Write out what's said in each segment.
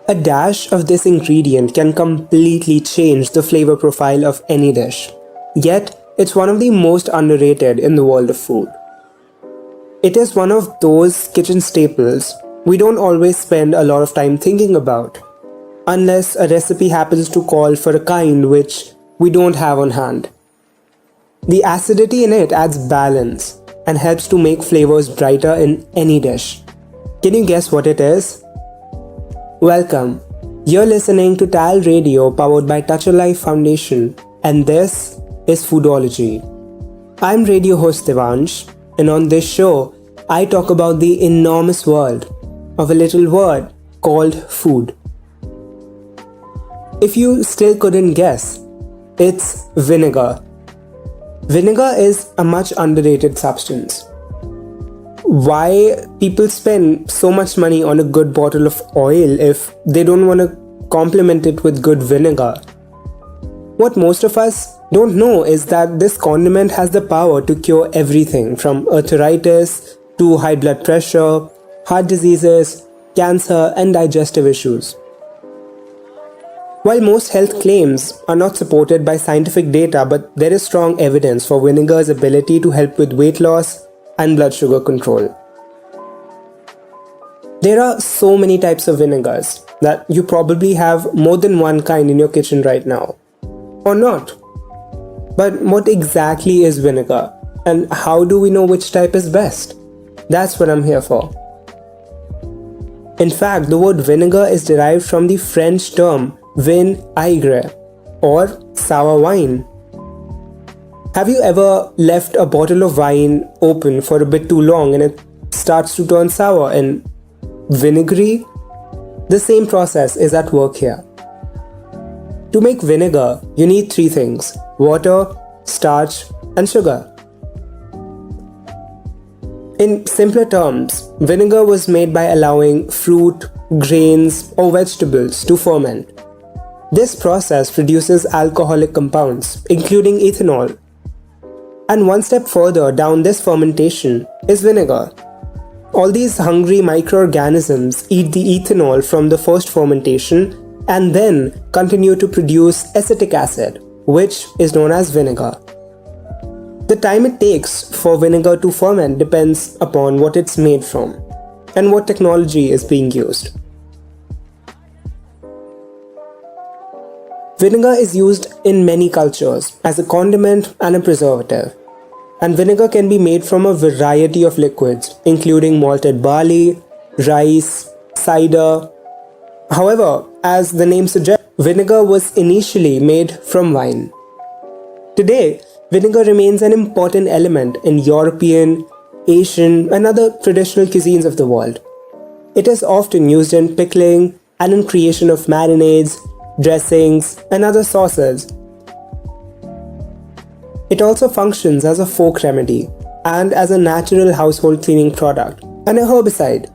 A dash of this ingredient can completely change the flavor profile of any dish. Yet, it's one of the most underrated in the world of food. It is one of those kitchen staples we don't always spend a lot of time thinking about, unless a recipe happens to call for a kind which we don't have on hand. The acidity in it adds balance and helps to make flavors brighter in any dish. Can you guess what it is? Welcome. You're listening to TALRadio powered by Touch a Life Foundation, and this is Foodology. I'm radio host Devansh, and on this show, I talk about the enormous world of a little word called food. If you still couldn't guess, it's vinegar. Vinegar is a much underrated substance. Why people spend so much money on a good bottle of oil if they don't want to complement it with good vinegar? What most of us don't know is that this condiment has the power to cure everything from arthritis to high blood pressure, heart diseases, cancer, and digestive issues. While most health claims are not supported by scientific data, but there is strong evidence for vinegar's ability to help with weight loss and blood sugar control. There are so many types of vinegars that you probably have more than one kind in your kitchen right now. Or not. But what exactly is vinegar? And how do we know which type is best? That's what I'm here for. In fact, the word vinegar is derived from the French term vinaigre, or sour wine. Have you ever left a bottle of wine open for a bit too long and it starts to turn sour and vinegary? The same process is at work here. To make vinegar, you need three things: water, starch, and sugar. In simpler terms, vinegar was made by allowing fruit, grains, or vegetables to ferment. This process produces alcoholic compounds, including ethanol. And one step further down this fermentation is vinegar. All these hungry microorganisms eat the ethanol from the first fermentation and then continue to produce acetic acid, which is known as vinegar. The time it takes for vinegar to ferment depends upon what it's made from and what technology is being used. Vinegar is used in many cultures as a condiment and a preservative. And vinegar can be made from a variety of liquids, including malted barley, rice, cider. However, as the name suggests, vinegar was initially made from wine. Today, vinegar remains an important element in European, Asian, and other traditional cuisines of the world. It is often used in pickling and in creation of marinades, dressings, and other sauces. It also functions as a folk remedy and as a natural household cleaning product and a herbicide.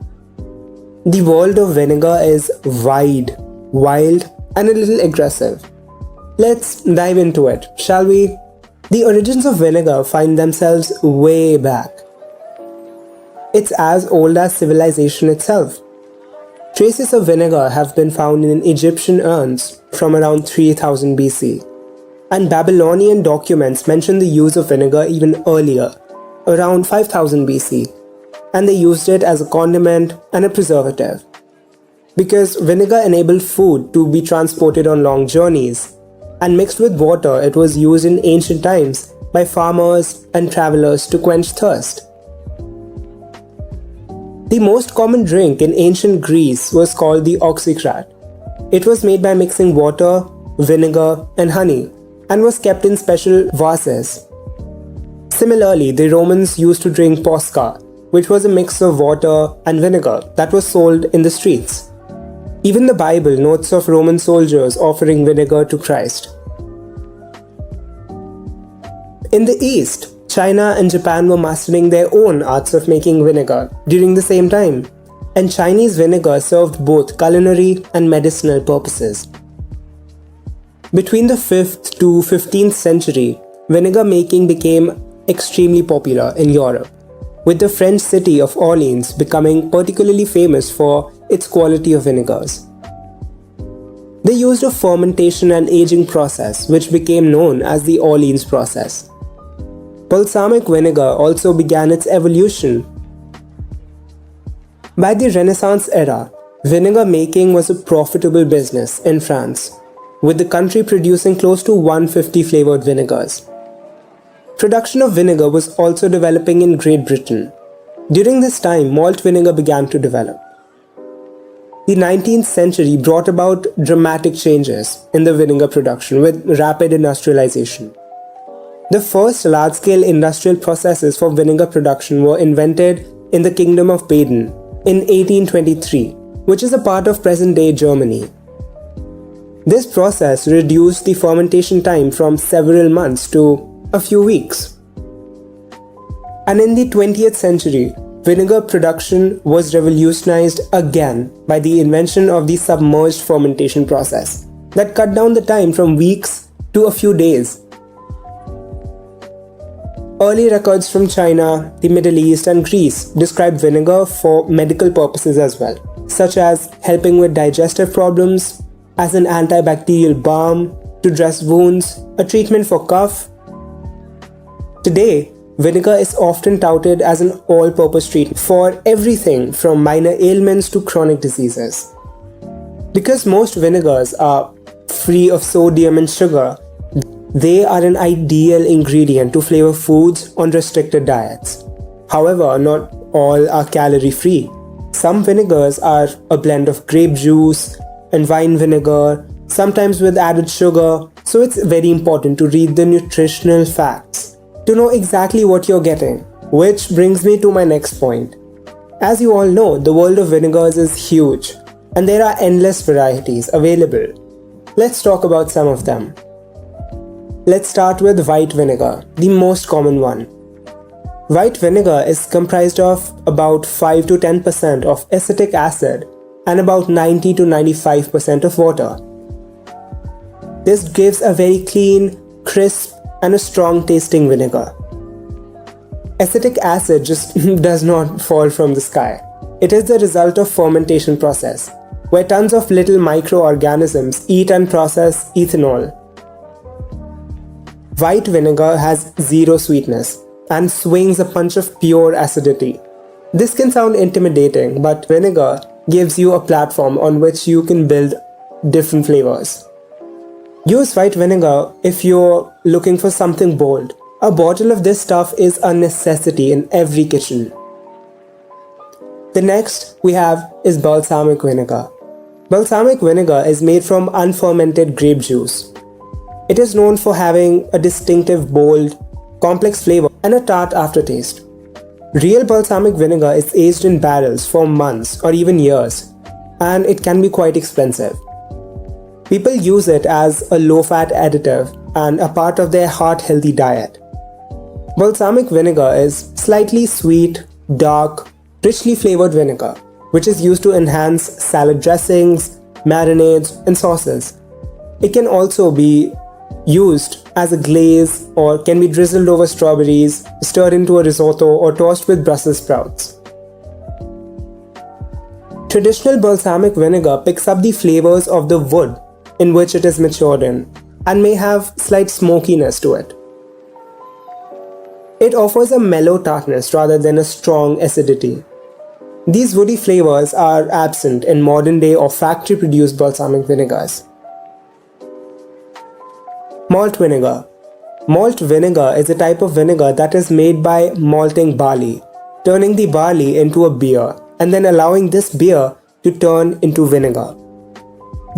The world of vinegar is wide, wild, and a little aggressive. Let's dive into it, shall we? The origins of vinegar find themselves way back. It's as old as civilization itself. Traces of vinegar have been found in Egyptian urns from around 3000 BC, and Babylonian documents mention the use of vinegar even earlier, around 5000 BC, and they used it as a condiment and a preservative. Because vinegar enabled food to be transported on long journeys, and mixed with water, it was used in ancient times by farmers and travelers to quench thirst. The most common drink in ancient Greece was called the oxycrat. It was made by mixing water, vinegar, and honey, and was kept in special vases. Similarly, the Romans used to drink posca, which was a mix of water and vinegar that was sold in the streets. Even the Bible notes of Roman soldiers offering vinegar to Christ. In the East, China and Japan were mastering their own arts of making vinegar during the same time, and Chinese vinegar served both culinary and medicinal purposes. Between the 5th to 15th century, vinegar making became extremely popular in Europe, with the French city of Orleans becoming particularly famous for its quality of vinegars. They used a fermentation and aging process which became known as the Orleans process. Balsamic vinegar also began its evolution. By the Renaissance era, vinegar making was a profitable business in France, with the country producing close to 150 flavored vinegars. Production of vinegar was also developing in Great Britain. During this time, malt vinegar began to develop. The 19th century brought about dramatic changes in the vinegar production with rapid industrialization. The first large-scale industrial processes for vinegar production were invented in the Kingdom of Baden in 1823, which is a part of present-day Germany. This process reduced the fermentation time from several months to a few weeks. And in the 20th century, vinegar production was revolutionized again by the invention of the submerged fermentation process that cut down the time from weeks to a few days. Early records from China, the Middle East, and Greece describe vinegar for medical purposes as well, such as helping with digestive problems, as an antibacterial balm, to dress wounds, a treatment for cough. Today, vinegar is often touted as an all-purpose treatment for everything from minor ailments to chronic diseases. Because most vinegars are free of sodium and sugar, they are an ideal ingredient to flavor foods on restricted diets. However, not all are calorie-free. Some vinegars are a blend of grape juice and wine vinegar, sometimes with added sugar, so it's very important to read the nutritional facts to know exactly what you're getting. Which brings me to my next point. As you all know, the world of vinegars is huge, and there are endless varieties available. Let's talk about some of them. Let's start with white vinegar, the most common one. White vinegar is comprised of about 5 to 10% of acetic acid and about 90 to 95% of water. This gives a very clean, crisp, and a strong tasting vinegar. Acetic acid just does not fall from the sky. It is the result of fermentation process, where tons of little microorganisms eat and process ethanol. White vinegar has zero sweetness and swings a punch of pure acidity. This can sound intimidating, but vinegar gives you a platform on which you can build different flavors. Use white vinegar if you're looking for something bold. A bottle of this stuff is a necessity in every kitchen. The next we have is balsamic vinegar. Balsamic vinegar is made from unfermented grape juice. It is known for having a distinctive, bold, complex flavor and a tart aftertaste. Real balsamic vinegar is aged in barrels for months or even years, and it can be quite expensive. People use it as a low-fat additive and a part of their heart-healthy diet. Balsamic vinegar is slightly sweet, dark, richly flavored vinegar, which is used to enhance salad dressings, marinades, and sauces. It can also be used as a glaze or can be drizzled over strawberries, stirred into a risotto, or tossed with Brussels sprouts. Traditional balsamic vinegar picks up the flavors of the wood in which it is matured in and may have slight smokiness to it. It offers a mellow tartness rather than a strong acidity. These woody flavors are absent in modern day or factory produced balsamic vinegars. Malt vinegar. Malt vinegar is a type of vinegar that is made by malting barley, turning the barley into a beer and then allowing this beer to turn into vinegar.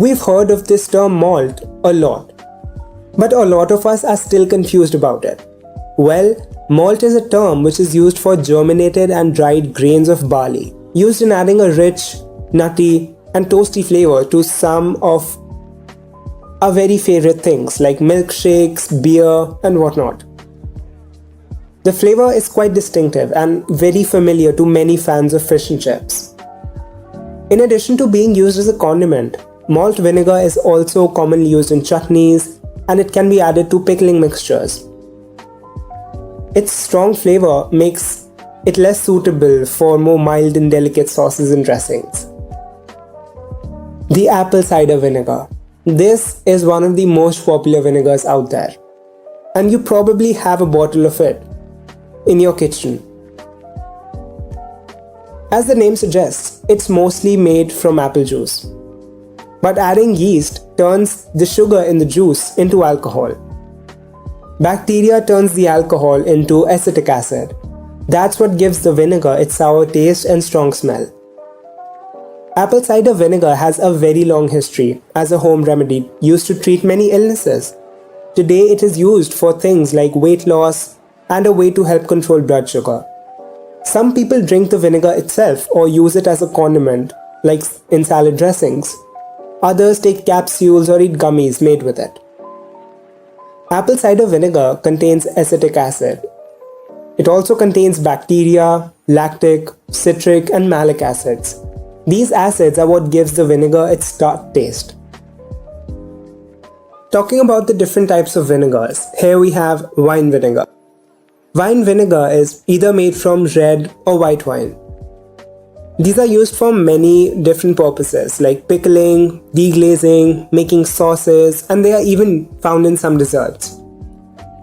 We've heard of this term malt a lot, but a lot of us are still confused about it. Well, malt is a term which is used for germinated and dried grains of barley, used in adding a rich, nutty, and toasty flavor to some of our very favorite things like milkshakes, beer, and whatnot. The flavor is quite distinctive and very familiar to many fans of fish and chips. In addition to being used as a condiment, malt vinegar is also commonly used in chutneys, and it can be added to pickling mixtures. Its strong flavor makes it less suitable for more mild and delicate sauces and dressings. The apple cider vinegar. This is one of the most popular vinegars out there, and you probably have a bottle of it in your kitchen. As the name suggests, it's mostly made from apple juice. But adding yeast turns the sugar in the juice into alcohol. Bacteria turns the alcohol into acetic acid. That's what gives the vinegar its sour taste and strong smell. Apple cider vinegar has a very long history as a home remedy used to treat many illnesses. Today it is used for things like weight loss and a way to help control blood sugar. Some people drink the vinegar itself or use it as a condiment, like in salad dressings. Others take capsules or eat gummies made with it. Apple cider vinegar contains acetic acid. It also contains bacteria, lactic, citric, and malic acids. These acids are what gives the vinegar its tart taste. Talking about the different types of vinegars, here we have wine vinegar. Wine vinegar is either made from red or white wine. These are used for many different purposes like pickling, deglazing, making sauces, and they are even found in some desserts.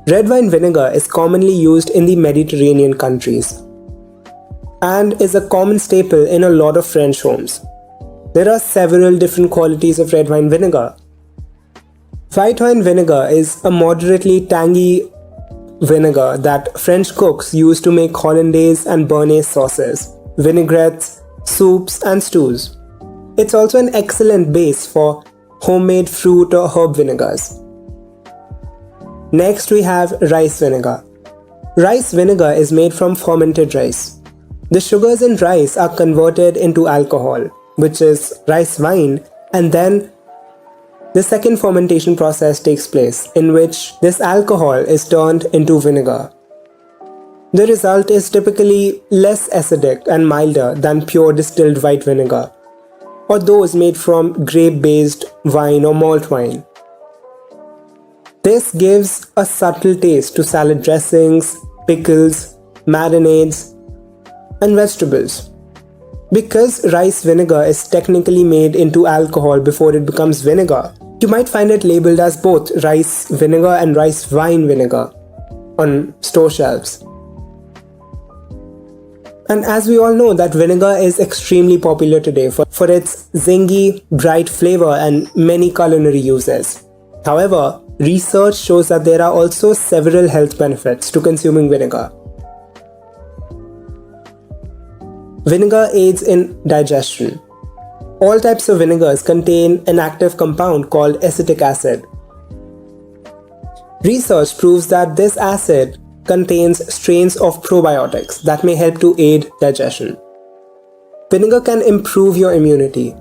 Red wine vinegar is commonly used in the Mediterranean countries and is a common staple in a lot of French homes. There are several different qualities of red wine vinegar. White wine vinegar is a moderately tangy vinegar that French cooks use to make hollandaise and béarnaise sauces, vinaigrettes, soups, and stews. It's also an excellent base for homemade fruit or herb vinegars. Next we have rice vinegar. Rice vinegar is made from fermented rice. The sugars in rice are converted into alcohol, which is rice wine, and then the second fermentation process takes place, in which this alcohol is turned into vinegar. The result is typically less acidic and milder than pure distilled white vinegar, or those made from grape-based wine or malt wine. This gives a subtle taste to salad dressings, pickles, marinades, and vegetables. Because rice vinegar is technically made into alcohol before it becomes vinegar, you might find it labeled as both rice vinegar and rice wine vinegar on store shelves. And as we all know that vinegar is extremely popular today for its zingy, bright flavor and many culinary uses. However, research shows that there are also several health benefits to consuming vinegar. Vinegar aids in digestion. All types of vinegars contain an active compound called acetic acid. Research proves that this acid contains strains of probiotics that may help to aid digestion. Vinegar can improve your immunity,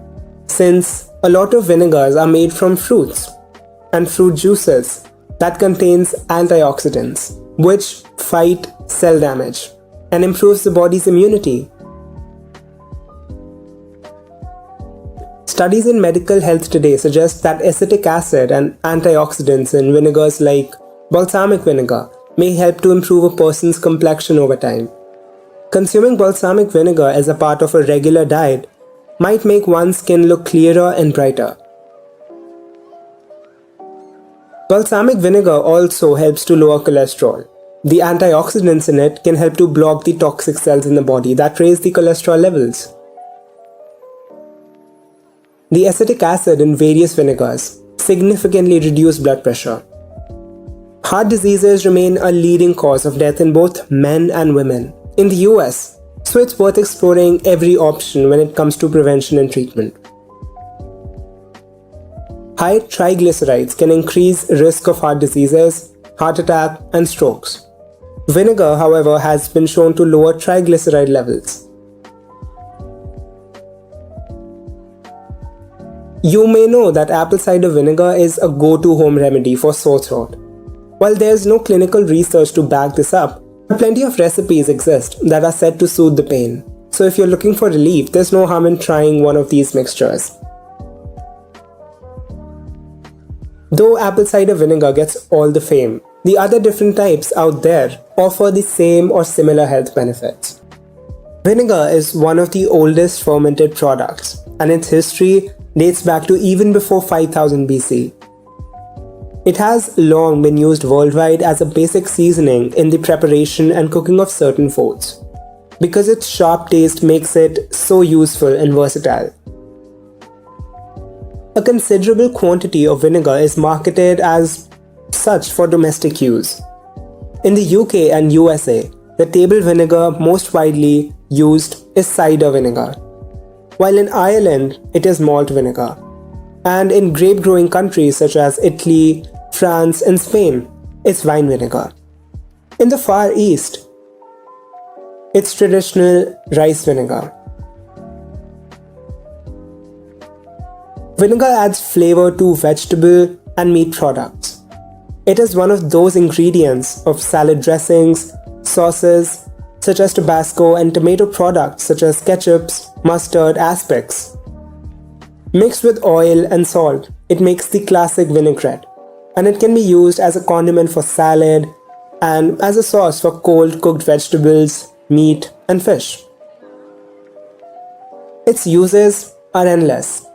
since a lot of vinegars are made from fruits and fruit juices that contains antioxidants, which fight cell damage and improves the body's immunity. Studies in medical health today suggest that acetic acid and antioxidants in vinegars like balsamic vinegar may help to improve a person's complexion over time. Consuming balsamic vinegar as a part of a regular diet might make one's skin look clearer and brighter. Balsamic vinegar also helps to lower cholesterol. The antioxidants in it can help to block the toxic cells in the body that raise the cholesterol levels. The acetic acid in various vinegars significantly reduce blood pressure. Heart diseases remain a leading cause of death in both men and women in the US, so it's worth exploring every option when it comes to prevention and treatment. High triglycerides can increase risk of heart diseases, heart attack, and strokes. Vinegar, however, has been shown to lower triglyceride levels. You may know that apple cider vinegar is a go-to home remedy for sore throat. While there's no clinical research to back this up, plenty of recipes exist that are said to soothe the pain. So if you're looking for relief, there's no harm in trying one of these mixtures. Though apple cider vinegar gets all the fame, the other different types out there offer the same or similar health benefits. Vinegar is one of the oldest fermented products, and its history dates back to even before 5000 BC. It has long been used worldwide as a basic seasoning in the preparation and cooking of certain foods, because its sharp taste makes it so useful and versatile. A considerable quantity of vinegar is marketed as such for domestic use. In the UK and USA, the table vinegar most widely used is cider vinegar, while in Ireland it is malt vinegar, and in grape growing countries such as Italy, France and Spain, it's wine vinegar. In the Far East, it's traditional rice vinegar. Vinegar adds flavor to vegetable and meat products. It is one of those ingredients of salad dressings, sauces such as Tabasco, and tomato products such as ketchups, mustard, aspics. Mixed with oil and salt, it makes the classic vinaigrette, and it can be used as a condiment for salad and as a sauce for cold cooked vegetables, meat, and fish. Its uses are endless.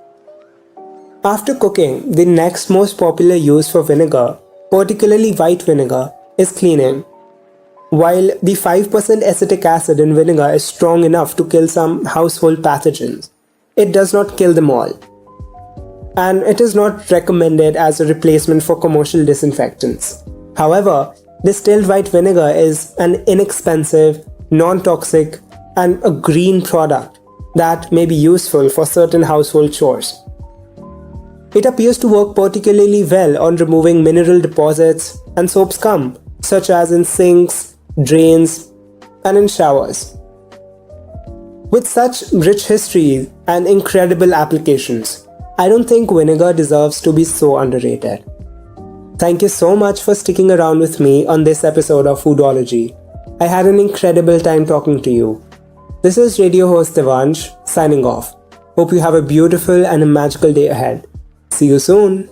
After cooking, the next most popular use for vinegar, particularly white vinegar, is cleaning. While the 5% acetic acid in vinegar is strong enough to kill some household pathogens, it does not kill them all. And it is not recommended as a replacement for commercial disinfectants. However, distilled white vinegar is an inexpensive, non-toxic, and a green product that may be useful for certain household chores. It appears to work particularly well on removing mineral deposits and soap scum, such as in sinks, drains, and in showers. With such rich history and incredible applications, I don't think vinegar deserves to be so underrated. Thank you so much for sticking around with me on this episode of Foodology. I had an incredible time talking to you. This is radio host Devansh signing off. Hope you have a beautiful and a magical day ahead. See you soon.